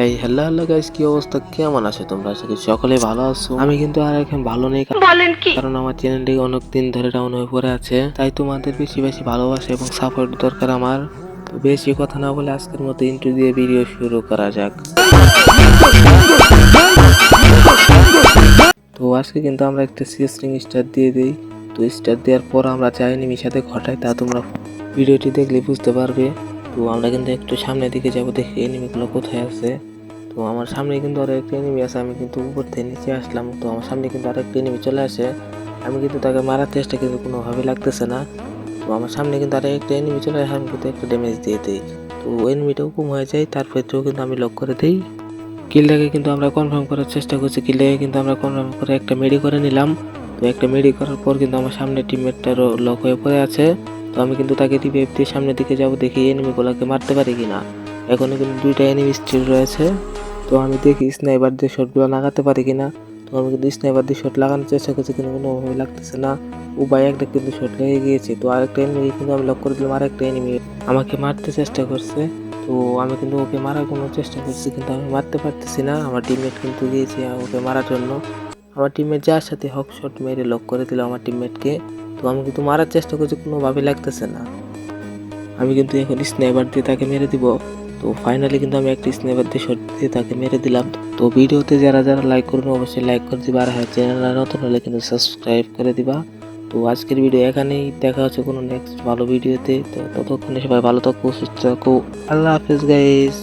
এই hello hello guys, কি অবস্থা? কেমন আছো তোমরা? আশা করি সকলে ভালো আছো। আমি কিন্তু আর এখন ভালো নেই, বলেন কি, কারণ আমার চ্যানেলটি অনেক দিন ধরে ডাউন হয়ে পড়ে আছে। তাই তোমাদের বেশি বেশি ভালোবাসা এবং সাপোর্ট দরকার আমার। তো বেশি কথা না বলে আজকের মতো ইন্ট্রো দিয়ে ভিডিও শুরু করা যাক। তো আজকে কিন্তু আমরা একটা সিস্টেম স্টার দিয়ে দিই। তো স্টার দেওয়ার পর আমরা যা এনিমির সাথে ঘটাই তা তোমরা ভিডিওটি দেখলে বুঝতে পারবে। তো আমরা কিন্তু একটু সামনের দিকে যাবো, দেখি এনিমিগুলো কোথায় আছে। তো আমার সামনে কিন্তু আরো একটা এনিমি আছে, আমি কিন্তু উপর থেকে নিচে আসলাম। তো আমার সামনে কিন্তু আরো একটা এনিমি চলে আসে, আমি কিন্তু তাকে মারার চেষ্টা কিন্তু কোনোভাবে লাগতেছে না। তো আমার সামনে কিন্তু আরো একটা এনিমি চলে আসে, আমি কিন্তু একটা ড্যামেজ দিয়ে দিই। তো এনিমিটা হুকুম হয়ে যায়, তারপরেও কিন্তু আমি লক করে দিই। কিলটাকে কিন্তু আমরা কনফার্ম করার চেষ্টা করছি, কিলটাকে কিন্তু আমরা কনফার্ম করে একটা মেডি করে নিলাম। তো একটা মেডি করার পর কিন্তু আমার সামনে টিমমেটটারও লক হয়ে পড়ে আছে। তো আমি কিন্তু তাকে রিভাইভ দিয়ে সামনের দিকে যাবো, দেখি এনিমিগুলোকে মারতে পারি কিনা। এখনো কিন্তু দুইটা এনিমি স্টিল রয়েছে। তো আমি দেখি স্নাইপার দিয়ে শটগুলো লাগাতে পারি কিনা। তো আমি কিন্তু স্নাইপার দিয়ে শট লাগানোর চেষ্টা করছি, কিন্তু কোনোভাবে লাগতেছে না। ও ভাই, একটা কিন্তু শট লেগে গিয়েছে। তো আরেকটা এনিমি কিন্তু আমি লক করে দিলাম, আরেকটা এনিমি আমাকে মারতে চেষ্টা করছে। তো আমি কিন্তু ওকে মারার কোনো চেষ্টা করছি, কিন্তু আমি মারতে পারতেছি না। আমার টিমমেট কিন্তু গিয়েছে ওকে মারার জন্য। আমার টিমমেট যার সাথে হক শট মেরে লক করে দিল আমার টিমমেটকে। তো আমি কিন্তু মারার চেষ্টা করছি, কোনোভাবে লাগতেছে না। আমি কিন্তু এখন স্নাইপার দিয়ে তাকে মেরে দিব। তো ফাইনালি কিন্তু আমি একটা স্নাইপার দিয়ে শট দিয়ে তাকে মেরে দিলাম। তো ভিডিওতে যারা যারা লাইক করুন অবশ্যই লাইক করে দিবা, আর হ্যাঁ, চ্যানেল নতুন হলে কিন্তু সাবস্ক্রাইব করে দিবা। তো আজকের ভিডিও এখানেই, দেখা হচ্ছে কোনো নেক্সট ভালো ভিডিওতে। তো ততক্ষণে সবাই ভালো থাকো, সুস্থ থাকো। আল্লাহ হাফেজ গাইস।